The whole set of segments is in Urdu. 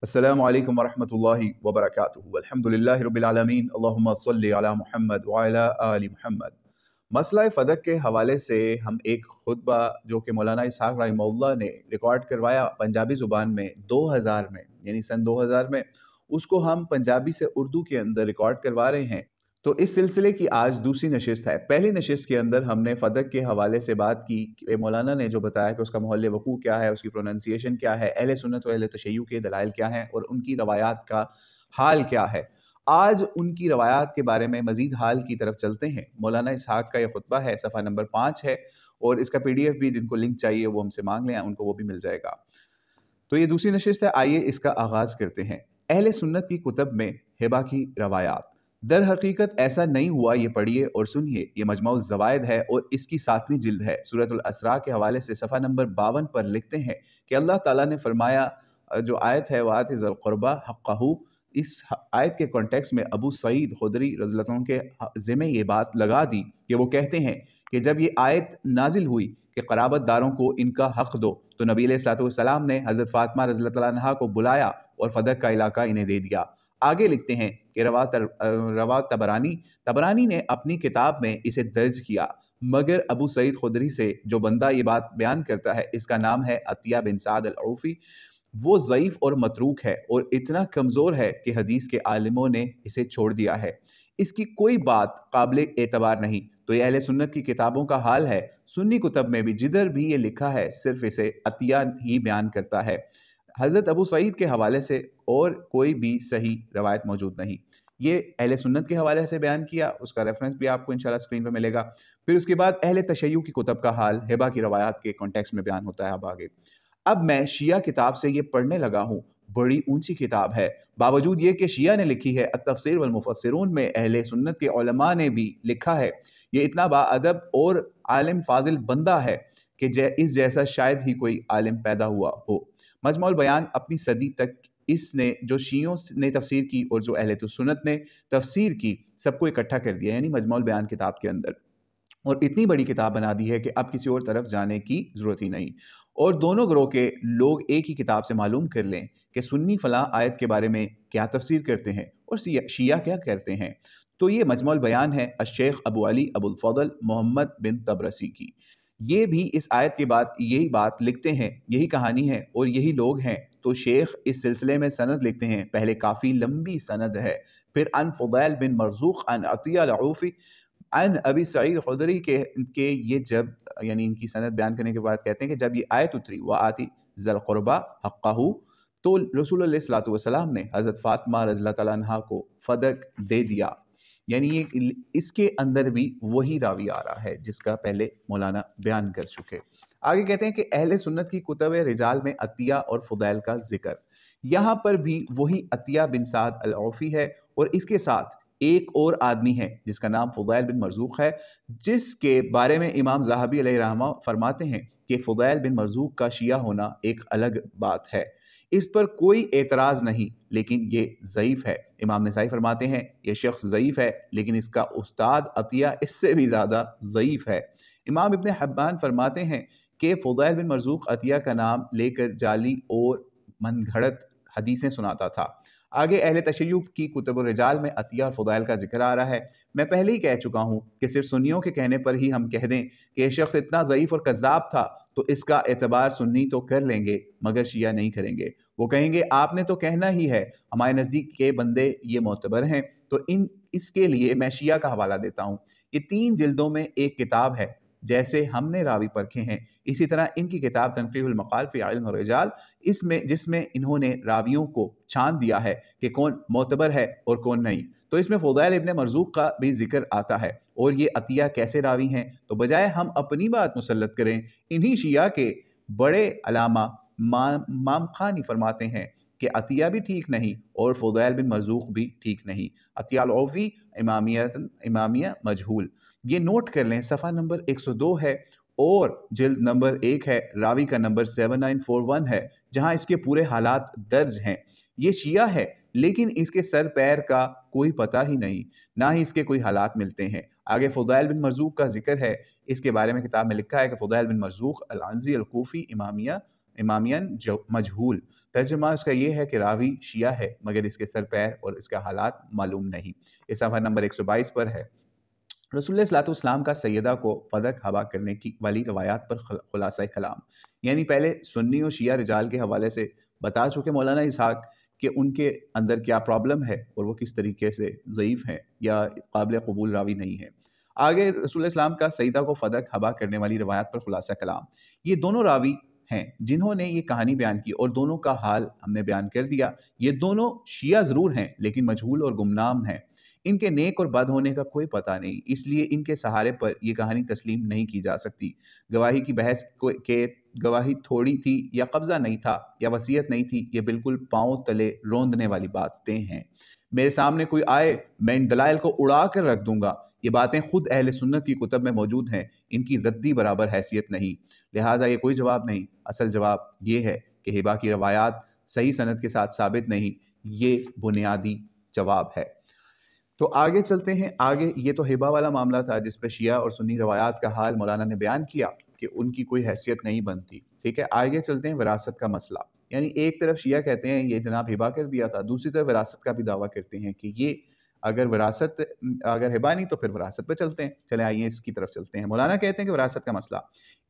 السلام علیکم ورحمۃ اللہ وبرکاتہ الحمدللہ رب العالمین اللہم صلی علی محمد وعلی آل محمد۔ مسئلہ فدق کے حوالے سے ہم ایک خطبہ جو کہ مولانا اسحاق رحمہ اللہ نے ریکارڈ کروایا پنجابی زبان میں 2000 میں، یعنی سن 2000 میں، اس کو ہم پنجابی سے اردو کے اندر ریکارڈ کروا رہے ہیں۔ تو اس سلسلے کی آج دوسری نشست ہے۔ پہلی نشست کے اندر ہم نے فدق کے حوالے سے بات کی کہ مولانا نے جو بتایا کہ اس کا محل وقوع کیا ہے، اس کی پروننسیشن کیا ہے، اہل سنت و اہل تشیع کے دلائل کیا ہیں اور ان کی روایات کا حال کیا ہے۔ آج ان کی روایات کے بارے میں مزید حال کی طرف چلتے ہیں۔ مولانا اسحاق کا یہ خطبہ ہے، صفحہ نمبر 5 ہے، اور اس کا PDF بھی جن کو لنک چاہیے وہ ہم سے مانگ لیں، ان کو وہ بھی مل جائے گا۔ تو یہ دوسری نشست ہے، آئیے اس کا آغاز کرتے ہیں۔ اہل سنت کی کتب میں ہبہ کی روایات۔ در حقیقت ایسا نہیں ہوا، یہ پڑھیے اور سنیے۔ یہ مجموع الزوائد ہے اور اس کی 7ویں جلد ہے۔ سورۃ الاسراء کے حوالے سے صفحہ نمبر 52 پر لکھتے ہیں کہ اللہ تعالیٰ نے فرمایا، جو آیت ہے وَآتِ ذِی القربیٰ حقہ، اس آیت کے کانٹیکس میں ابو سعید خدری رضی اللہ عنہ کے ذمہ یہ بات لگا دی کہ وہ کہتے ہیں کہ جب یہ آیت نازل ہوئی کہ قرابت داروں کو ان کا حق دو، تو نبی علیہ الصلوۃ والسلام نے حضرت فاطمہ رضی اللہ عنہا کو بلایا اور فدق کا علاقہ انہیں دے دیا۔ آگے لکھتے ہیں کہ روا تبرانی نے اپنی کتاب میں اسے درج کیا، مگر ابو سعید خدری سے جو بندہ یہ بات بیان کرتا ہے، اس کا نام ہے عطیہ بن سعد العوفی، وہ ضعیف اور متروک ہے اور اتنا کمزور ہے کہ حدیث کے عالموں نے اسے چھوڑ دیا ہے، اس کی کوئی بات قابل اعتبار نہیں۔ تو یہ اہل سنت کی کتابوں کا حال ہے۔ سنی کتب میں بھی جدھر بھی یہ لکھا ہے صرف اسے عطیہ ہی بیان کرتا ہے، حضرت ابو سعید کے حوالے سے اور کوئی بھی صحیح روایت موجود نہیں۔ یہ اہل سنت کے حوالے سے بیان کیا، اس کا ریفرنس بھی آپ کو انشاءاللہ اسکرین پہ ملے گا۔ پھر اس کے بعد اہل تشیع کی کتب کا حال ہبہ کی روایات کے کانٹیکس میں بیان ہوتا ہے۔ اب آگے، اب میں شیعہ کتاب سے یہ پڑھنے لگا ہوں، بڑی اونچی کتاب ہے، باوجود یہ کہ شیعہ نے لکھی ہے۔ التفسیر والمفسرون میں اہل سنت کے علماء نے بھی لکھا ہے۔ یہ اتنا باادب اور عالم فاضل بندہ ہے کہ اس جیسا شاید ہی کوئی عالم پیدا ہوا ہو۔ مجموع البیان اپنی صدی تک اس نے جو شیعوں نے تفسیر کی اور جو اہل سنت نے تفسیر کی، سب کو اکٹھا کر دیا، یعنی مجموع البیان کتاب کے اندر، اور اتنی بڑی کتاب بنا دی ہے کہ اب کسی اور طرف جانے کی ضرورت ہی نہیں۔ اور دونوں گروہ کے لوگ ایک ہی کتاب سے معلوم کر لیں کہ سنی فلاں آیت کے بارے میں کیا تفسیر کرتے ہیں اور شیعہ کیا کرتے ہیں۔ تو یہ مجموع البیان ہے الشیخ ابو علی ابو الفضل محمد بن طبرسی کی۔ یہ بھی اس آیت کے بعد یہی بات لکھتے ہیں، یہی کہانی ہے اور یہی لوگ ہیں۔ تو شیخ اس سلسلے میں سند لکھتے ہیں، پہلے کافی لمبی سند ہے، پھر ان فضیل بن مرزوق ان عطیہ العوفی ان ابی سعید خدری کے یہ جب یعنی ان کی سند بیان کرنے کے بعد کہتے ہیں کہ جب یہ آیت اتری وآتی ذی القربیٰ حقہ، تو رسول اللہ صلی اللہ علیہ وسلم نے حضرت فاطمہ رضی اللہ تعالیٰ عنہا کو فدق دے دیا، یعنی یہ اس کے اندر بھی وہی راوی آ رہا ہے جس کا پہلے مولانا بیان کر چکے۔ آگے کہتے ہیں کہ اہل سنت کی کتب رجال میں عطیہ اور فضیل کا ذکر، یہاں پر بھی وہی عطیہ بن سعد العوفی ہے اور اس کے ساتھ ایک اور آدمی ہے جس کا نام فضیل بن مرزوق ہے، جس کے بارے میں امام ذہبی علیہ رحمہ فرماتے ہیں کہ فضیل بن مرزوق کا شیعہ ہونا ایک الگ بات ہے، اس پر کوئی اعتراض نہیں، لیکن یہ ضعیف ہے۔ امام نسائی فرماتے ہیں یہ شخص ضعیف ہے، لیکن اس کا استاد عطیہ اس سے بھی زیادہ ضعیف ہے۔ امام ابن حبان فرماتے ہیں کہ فضیل بن مرزوق عطیہ کا نام لے کر جعلی اور من گھڑت حدیثیں سناتا تھا۔ آگے اہل تشیع کی کتب الرجال میں عطیہ اور فضائل کا ذکر آ رہا ہے۔ میں پہلے ہی کہہ چکا ہوں کہ صرف سنیوں کے کہنے پر ہی ہم کہہ دیں کہ یہ شخص اتنا ضعیف اور کذاب تھا تو اس کا اعتبار سنی تو کر لیں گے مگر شیعہ نہیں کریں گے۔ وہ کہیں گے آپ نے تو کہنا ہی ہے، ہمارے نزدیک کے بندے یہ معتبر ہیں، تو اس کے لیے میں شیعہ کا حوالہ دیتا ہوں۔ یہ 3 جلدوں میں ایک کتاب ہے، جیسے ہم نے راوی پرکھے ہیں اسی طرح ان کی کتاب تنقیح المقال فی علم الرجال، جس میں انہوں نے راویوں کو چھان دیا ہے کہ کون معتبر ہے اور کون نہیں۔ تو اس میں فضیل ابن مرزوق کا بھی ذکر آتا ہے، اور یہ عطیہ کیسے راوی ہیں، تو بجائے ہم اپنی بات مسلط کریں، انہی شیعہ کے بڑے علامہ امام خانی فرماتے ہیں کہ عطیہ بھی ٹھیک نہیں اور فضیل بن مرزوق بھی ٹھیک نہیں۔ عطیہ العوفی امامیہ مجہول، یہ نوٹ کر لیں، صفحہ نمبر 102 ہے اور جلد نمبر 1 ہے، راوی کا نمبر 7941 ہے، جہاں اس کے پورے حالات درج ہیں۔ یہ شیعہ ہے لیکن اس کے سر پیر کا کوئی پتہ ہی نہیں، نہ ہی اس کے کوئی حالات ملتے ہیں۔ آگے فضیل بن مرزوق کا ذکر ہے، اس کے بارے میں کتاب میں لکھا ہے کہ فضیل بن مرزوق العنزی الکوفی امامیان مجہول، ترجمہ اس کا یہ ہے کہ راوی شیعہ ہے مگر اس کے سر پیر اور اس کے حالات معلوم نہیں۔ یہ صفحہ نمبر 122 پر ہے۔ رسول اللہ صلی اللہ علیہ وسلم کا سیدہ کو فدق ہوا کرنے کی والی روایات پر خلاصہ کلام، یعنی پہلے سنی اور شیعہ رجال کے حوالے سے بتا چکے مولانا اسحاق کہ ان کے اندر کیا پرابلم ہے اور وہ کس طریقے سے ضعیف ہیں یا قابل قبول راوی نہیں ہے۔ آگے رسول اللہ صلی اللہ علیہ وسلم کا سیدہ کو فدق ہوا کرنے والی روایات پر خلاصہ کلام، یہ دونوں راوی ہیں جنہوں نے یہ کہانی بیان کی اور دونوں کا حال ہم نے بیان کر دیا۔ یہ دونوں شیعہ ضرور ہیں لیکن مجہول اور گمنام ہیں، ان کے نیک اور بد ہونے کا کوئی پتہ نہیں، اس لیے ان کے سہارے پر یہ کہانی تسلیم نہیں کی جا سکتی۔ گواہی کی بحث کہ گواہی تھوڑی تھی یا قبضہ نہیں تھا یا وصیت نہیں تھی، یہ بالکل پاؤں تلے روندنے والی باتیں ہیں۔ میرے سامنے کوئی آئے میں ان دلائل کو اڑا کر رکھ دوں گا، یہ باتیں خود اہل سنت کی کتب میں موجود ہیں، ان کی ردی برابر حیثیت نہیں، لہٰذا یہ کوئی جواب نہیں۔ اصل جواب یہ ہے کہ ہبہ کی روایات صحیح سند کے ساتھ ثابت نہیں، یہ بنیادی جواب ہے۔ تو آگے چلتے ہیں۔ آگے یہ تو ہبہ والا معاملہ تھا جس پہ شیعہ اور سنی روایات کا حال مولانا نے بیان کیا کہ ان کی کوئی حیثیت نہیں بنتی، ٹھیک ہے۔ آگے چلتے ہیں وراثت کا مسئلہ، یعنی ایک طرف شیعہ کہتے ہیں یہ جناب ہبہ کر دیا تھا، دوسری طرف وراثت کا بھی دعویٰ کرتے ہیں کہ یہ اگر ہبہ نہیں تو پھر وراثت پہ چلتے ہیں۔ چلیں آئیے اس کی طرف چلتے ہیں۔ مولانا کہتے ہیں کہ وراثت کا مسئلہ،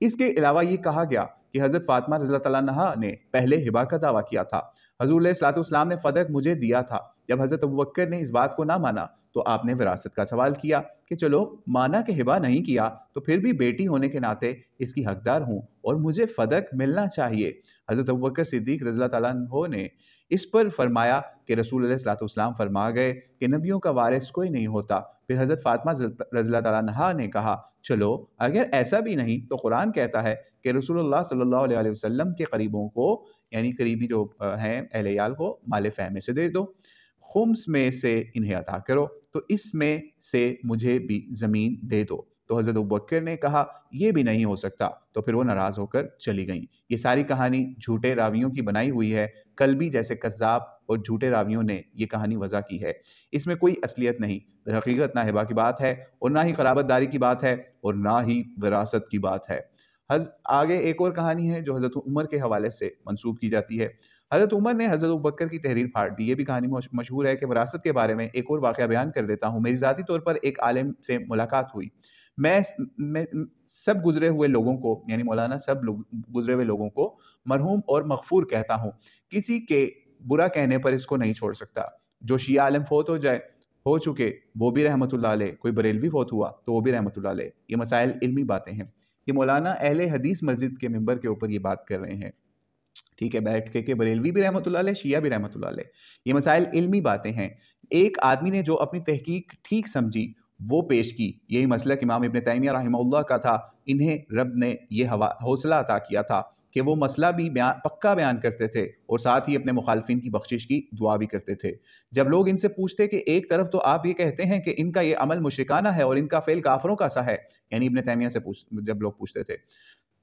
اس کے علاوہ یہ کہا گیا کہ حضرت فاطمہ رضی اللہ تعالیٰ عنہا نے پہلے ہبہ کا دعویٰ کیا تھا، حضور علیہ الصلوۃ والسلام نے فدق مجھے دیا تھا، جب حضرت ابوبکر نے اس بات کو نہ مانا تو آپ نے وراثت کا سوال کیا کہ چلو مانا کہ ہبہ نہیں کیا تو پھر بھی بیٹی ہونے کے ناطے اس کی حقدار ہوں اور مجھے فدق ملنا چاہیے۔ حضرت ابوبکر صدیق رضی اللہ تعالیٰ عنہ نے اس پر فرمایا کہ رسول علیہ الصلوۃ والسلام فرما گئے کہ نبیوں کا وارث کوئی نہیں ہوتا۔ پھر حضرت فاطمہ رضی اللہ تعالیٰ عنہا نے کہا چلو اگر ایسا بھی نہیں تو قرآن کہتا ہے کہ رسول اللہ صلی اللہ علیہ وسلم کے قریبوں کو، یعنی قریبی جو ہیں اہل عیال کو، مال فہم سے دے دو، خمس میں سے انہیں عطا کرو، تو اس میں سے مجھے بھی زمین دے دو۔ تو حضرت ابوبکر نے کہا یہ بھی نہیں ہو سکتا، تو پھر وہ ناراض ہو کر چلی گئیں۔ یہ ساری کہانی جھوٹے راویوں کی بنائی ہوئی ہے، کلبی جیسے کذاب اور جھوٹے راویوں نے یہ کہانی وضع کی ہے، اس میں کوئی اصلیت نہیں۔ در حقیقت نہ ہبہ کی بات ہے اور نہ ہی قرابت داری کی بات ہے اور نہ ہی وراثت کی بات ہے۔ آگے ایک اور کہانی ہے جو حضرت عمر کے حوالے سے منسوب کی جاتی ہے۔ حضرت عمر نے حضرت ابوبکر کی تحریر پھاڑ دی۔ یہ بھی کہانی مشہور ہے کہ وراثت کے بارے میں ایک اور واقعہ بیان کر دیتا ہوں۔ میری ذاتی طور پر ایک عالم سے ملاقات ہوئی، میں سب گزرے ہوئے لوگوں کو، یعنی مولانا سب گزرے ہوئے لوگوں کو مرحوم اور مغفور کہتا ہوں، کسی کے برا کہنے پر اس کو نہیں چھوڑ سکتا۔ جو شیعہ عالم فوت ہو چکے وہ بھی رحمت اللہ علیہ، کوئی بریلوی فوت ہوا تو وہ بھی رحمت اللہ علیہ۔ یہ مسائل علمی باتیں ہیں، یہ مولانا اہل حدیث مسجد کے ممبر کے اوپر یہ بات کر رہے ہیں، ٹھیک ہے، بیٹھ کے کہ بریلوی بھی رحمت اللہ علیہ، شیعہ بھی رحمت اللہ علیہ۔ یہ مسائل علمی باتیں ہیں۔ ایک آدمی نے جو اپنی تحقیق ٹھیک سمجھی وہ پیش کی، یہی مسلک امام ابن تیمیہ رحمہ اللہ کا تھا۔ انہیں رب نے یہ حوصلہ عطا کیا تھا کہ وہ مسئلہ بھی پکا بیان کرتے تھے اور ساتھ ہی اپنے مخالفین کی بخشش کی دعا بھی کرتے تھے۔ جب لوگ ان سے پوچھتے کہ ایک طرف تو آپ یہ کہتے ہیں کہ ان کا یہ عمل مشرکانہ ہے اور ان کا فعل کافروں کا سا ہے، یعنی ابن تیمیہ سے جب لوگ پوچھتے تھے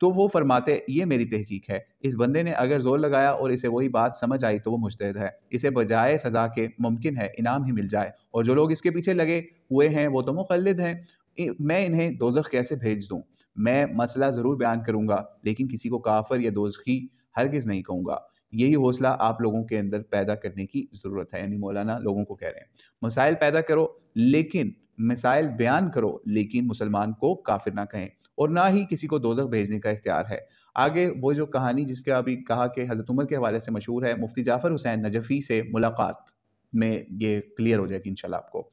تو وہ فرماتے یہ میری تحقیق ہے، اس بندے نے اگر زور لگایا اور اسے وہی بات سمجھ آئی تو وہ مجتہد ہے، اسے بجائے سزا کے ممکن ہے انعام ہی مل جائے، اور جو لوگ اس کے پیچھے لگے ہوئے ہیں وہ تو مقلد ہیں، میں انہیں دوزخ کیسے بھیج دوں؟ میں مسئلہ ضرور بیان کروں گا لیکن کسی کو کافر یا دوزخی ہرگز نہیں کہوں گا۔ یہی حوصلہ آپ لوگوں کے اندر پیدا کرنے کی ضرورت ہے، یعنی مولانا لوگوں کو کہہ رہے ہیں مسائل پیدا کرو لیکن مسائل بیان کرو لیکن مسلمان کو کافر نہ کہیں اور نہ ہی کسی کو دوزخ بھیجنے کا اختیار ہے۔ آگے وہ جو کہانی جس کے ابھی کہا کہ حضرت عمر کے حوالے سے مشہور ہے، مفتی جعفر حسین نجفی سے ملاقات میں یہ کلیئر ہو جائے گی انشاءاللہ آپ کو۔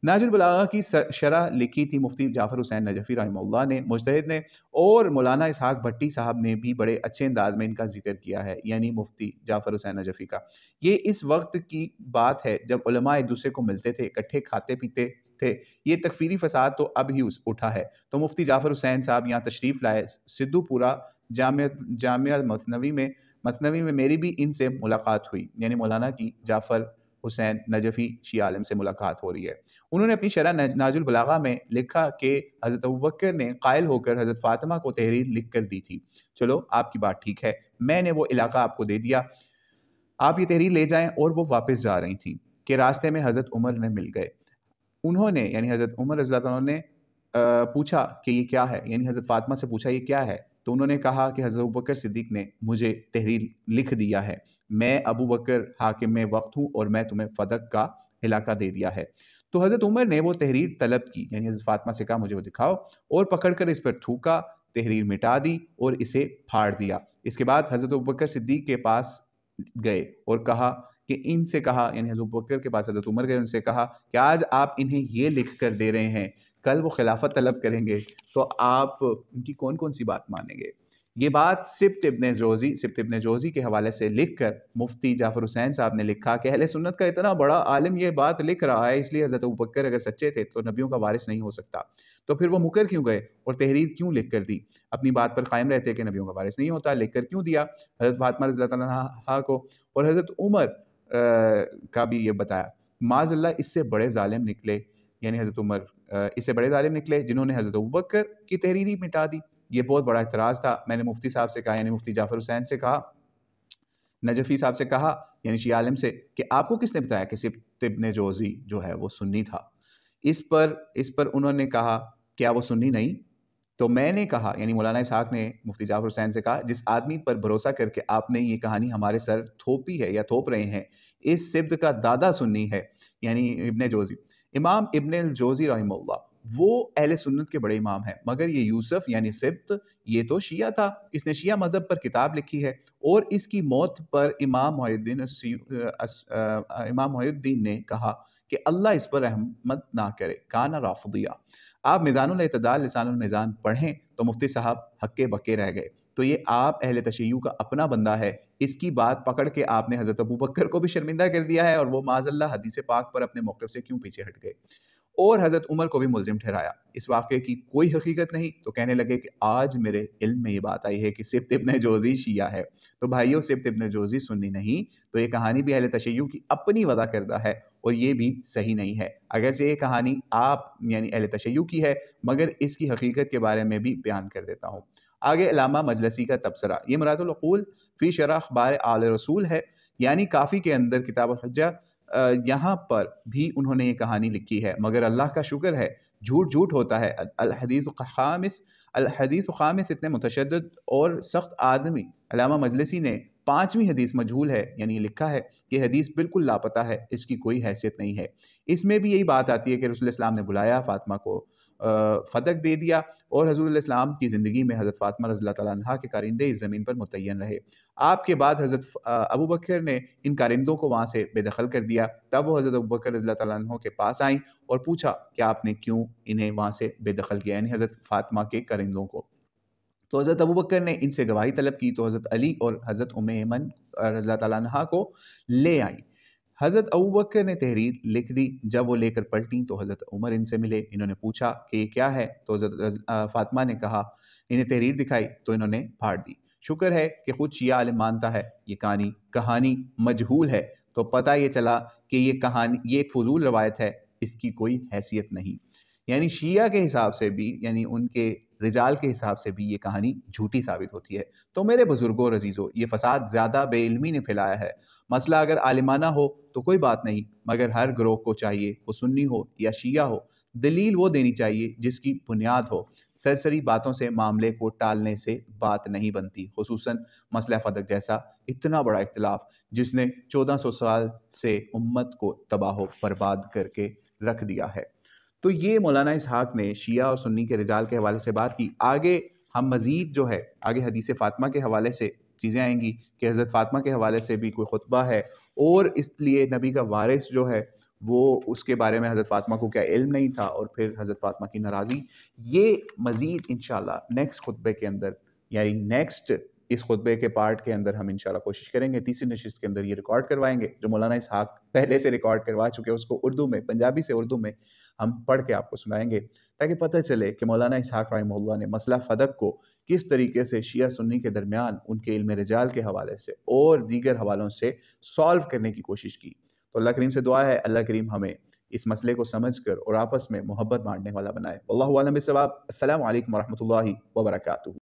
نہج البلاغہ کی شرح لکھی تھی مفتی جعفر حسین نجفی رحمہ اللہ نے، مجتہد نے، اور مولانا اسحاق بھٹی صاحب نے بھی بڑے اچھے انداز میں ان کا ذکر کیا ہے، یعنی مفتی جعفر حسین نجفی کا۔ یہ اس وقت کی بات ہے جب علماء ایک دوسرے کو ملتے تھے، اکٹھے کھاتے پیتے تھے۔ یہ تکفیری فساد تو اب ہی اٹھا ہے، تو مفتی جعفر حسین صاحب یہاں تشریف لائے سدھو پورہ جامعہ مثنوی میں میری بھی ان سے ملاقات ہوئی، یعنی مولانا کی جعفر حسین نجفی شیعہ عالم سے ملاقات ہو رہی ہے۔ انہوں نے اپنی شرح نہج البلاغہ میں لکھا کہ حضرت ابوبکر نے قائل ہو کر حضرت فاطمہ کو تحریر لکھ کر دی تھی۔ چلو آپ کی بات ٹھیک ہے، میں نے وہ علاقہ آپ کو دے دیا، آپ یہ تحریر لے جائیں، اور وہ واپس جا رہی تھیں کہ راستے میں حضرت عمر نے مل گئے۔ انہوں نے، یعنی حضرت عمر رضی اللہ عنہ نے پوچھا کہ یہ کیا ہے، یعنی حضرت فاطمہ سے پوچھا یہ کیا ہے، تو انہوں نے کہا کہ حضرت ابوبکر صدیق نے مجھے تحریر لکھ دیا ہے، میں ابو بکر حاکم میں وقت ہوں اور میں تمہیں فدق کا علاقہ دے دیا ہے۔ تو حضرت عمر نے وہ تحریر طلب کی، یعنی حضرت فاطمہ سے کہا مجھے وہ دکھاؤ، اور پکڑ کر اس پر تھوکا، تحریر مٹا دی اور اسے پھاڑ دیا۔ اس کے بعد حضرت ابوبکر صدیق کے پاس گئے اور کہا کہ ان سے کہا، یعنی حضرت ابوبکر کے پاس حضرت عمر گئے، ان سے کہا کہ آج آپ انہیں یہ لکھ کر دے رہے ہیں، کل وہ خلافت طلب کریں گے تو آپ ان کی کون کون سی بات مانیں گے؟ یہ بات سبط ابن جوزی کے حوالے سے لکھ کر مفتی جعفر حسین صاحب نے لکھا کہ اہل سنت کا اتنا بڑا عالم یہ بات لکھ رہا ہے، اس لیے حضرت ابوبکر اگر سچے تھے تو نبیوں کا وارث نہیں ہو سکتا، تو پھر وہ مکر کیوں گئے اور تحریر کیوں لکھ کر دی؟ اپنی بات پر قائم رہتے کہ نبیوں کا وارث نہیں ہوتا، لکھ کر کیوں دیا حضرت فاطمہ رضی اللہ تعالیٰ عنہا کو؟ اور حضرت عمر کا بھی یہ بتایا، معاذ اللہ اس سے بڑے ظالم نکلے، یعنی حضرت عمر اس سے بڑے ظالم نکلے جنہوں نے حضرت ابوبکر کی تحریر ہی مٹا دی۔ یہ بہت بڑا اعتراض تھا۔ میں نے مفتی صاحب سے کہا، یعنی مفتی جعفر حسین سے کہا، نجفی صاحب سے کہا، یعنی شیعہ عالم سے، کہ آپ کو کس نے بتایا کہ سبط ابن جوزی جو ہے وہ سنی تھا؟ اس پر انہوں نے کہا کیا وہ سنی نہیں؟ تو میں نے کہا، یعنی مولانا اسحاق نے مفتی جعفر حسین سے کہا، جس آدمی پر بھروسہ کر کے آپ نے یہ کہانی ہمارے سر تھوپی ہے یا تھوپ رہے ہیں، اس سبط کا دادا سنی ہے، یعنی ابن جوزی، امام ابن الجوزی رحمہ اللہ، وہ اہل سنت کے بڑے امام ہیں، مگر یہ یوسف یعنی سبط یہ تو شیعہ تھا، اس نے شیعہ مذہب پر کتاب لکھی ہے، اور اس کی موت پر امام محی الدین نے کہا کہ اللہ اس پر رحمت نہ کرے، کانا رافضیہ۔ آپ میزان الاعتدال لسان المیزان پڑھیں تو مفتی صاحب ہکے بکے رہ گئے، تو یہ آپ اہل تشیع کا اپنا بندہ ہے، اس کی بات پکڑ کے آپ نے حضرت ابوبکر کو بھی شرمندہ کر دیا ہے، اور وہ معاذ اللہ حدیث پاک پر اپنے موقف سے کیوں پیچھے ہٹ گئے، اور حضرت عمر کو بھی ملزم ٹھہرایا۔ اس واقعے کی کوئی حقیقت نہیں، تو کہنے لگے کہ آج میرے علم میں یہ بات آئی ہے کہ سبط ابن جوزی شیعہ ہے۔ تو بھائیو، سبط ابن جوزی سنی نہیں، تو یہ کہانی بھی اہل تشیع کی اپنی وضع کردہ ہے، اور یہ بھی صحیح نہیں ہے، اگرچہ یہ کہانی آپ یعنی اہل تشیع کی ہے، مگر اس کی حقیقت کے بارے میں بھی بیان کر دیتا ہوں۔ آگے علامہ مجلسی کا تبصرہ، یہ مراد العقول فی شرح اخبار آل رسول ہے، یعنی کافی کے اندر کتاب الحجہ، یہاں پر بھی انہوں نے یہ کہانی لکھی ہے، مگر اللہ کا شکر ہے جھوٹ ہوتا ہے۔ الحدیث خامس اتنے متشدد اور سخت آدمی علامہ مجلسی نے 5ویں حدیث مجہول ہے، یعنی یہ لکھا ہے کہ حدیث بالکل لاپتہ ہے، اس کی کوئی حیثیت نہیں ہے۔ اس میں بھی یہی بات آتی ہے کہ رسول اللہ السلام نے بلایا، فاطمہ کو فدق دے دیا، اور حضور علیہ السلام کی زندگی میں حضرت فاطمہ رضی اللہ تعالیٰ عنہا کے کارندے اس زمین پر متعین رہے۔ آپ کے بعد حضرت ابوبکر نے ان کارندوں کو وہاں سے بے دخل کر دیا، تب وہ حضرت ابوبکر رضی اللہ تعالیٰ عنہ کے پاس آئیں اور پوچھا کہ آپ نے کیوں انہیں وہاں سے بے دخل کیا، یعنی حضرت فاطمہ کے کارندوں کو۔ تو حضرت ابوبکر نے ان سے گواہی طلب کی، تو حضرت علی اور حضرت ام ایمن رضی اللہ تعالیٰ عنہا کو لے آئیں۔ حضرت ابوبکر نے تحریر لکھ دی، جب وہ لے کر پلٹیں تو حضرت عمر ان سے ملے، انہوں نے پوچھا کہ یہ کیا ہے، تو حضرت فاطمہ نے کہا، انہیں تحریر دکھائی تو انہوں نے پھاڑ دی۔ شکر ہے کہ خود شیعہ عالم مانتا ہے یہ کہانی مجہول ہے، تو پتہ یہ چلا کہ یہ ایک فضول روایت ہے، اس کی کوئی حیثیت نہیں، یعنی شیعہ کے حساب سے بھی، یعنی ان کے رجال کے حساب سے بھی یہ کہانی جھوٹی ثابت ہوتی ہے۔ تو میرے بزرگوں اور عزیزوں، یہ فساد زیادہ بے علمی نے پھیلایا ہے۔ مسئلہ اگر عالمانہ ہو تو کوئی بات نہیں، مگر ہر گروہ کو چاہیے، وہ سنی ہو یا شیعہ ہو، دلیل وہ دینی چاہیے جس کی بنیاد ہو۔ سرسری باتوں سے معاملے کو ٹالنے سے بات نہیں بنتی، خصوصاً مسئلہ فدق جیسا اتنا بڑا اختلاف جس نے 1400 سال سے امت کو تباہ و برباد کر کے رکھ دیا ہے۔ تو یہ مولانا اسحاق نے شیعہ اور سنی کے رجال کے حوالے سے بات کی۔ آگے ہم مزید جو ہے، آگے حدیث فاطمہ کے حوالے سے چیزیں آئیں گی کہ حضرت فاطمہ کے حوالے سے بھی کوئی خطبہ ہے، اور اس لیے نبی کا وارث جو ہے وہ اس کے بارے میں حضرت فاطمہ کو کیا علم نہیں تھا، اور پھر حضرت فاطمہ کی ناراضی، یہ مزید انشاءاللہ نیکسٹ خطبے کے اندر، یعنی نیکسٹ اس خطبے کے پارٹ کے اندر ہم انشاءاللہ کوشش کریں گے، تیسری نشست کے اندر یہ ریکارڈ کروائیں گے، جو مولانا اسحاق پہلے سے ریکارڈ کروا چکے، اس کو اردو میں، پنجابی سے اردو میں ہم پڑھ کے آپ کو سنائیں گے، تاکہ پتہ چلے کہ مولانا اسحاق رحمہ اللہ نے مسئلہ فدق کو کس طریقے سے شیعہ سنی کے درمیان ان کے علم رجال کے حوالے سے اور دیگر حوالوں سے سالو کرنے کی کوشش کی۔ تو اللہ کریم سے دعا ہے اللہ کریم ہمیں اس مسئلے کو سمجھ کر اور آپس میں محبت بانٹنے والا بنائے۔ واللہ اعلم بالصواب۔ السلام علیکم ورحمۃ اللہ وبرکاتہ۔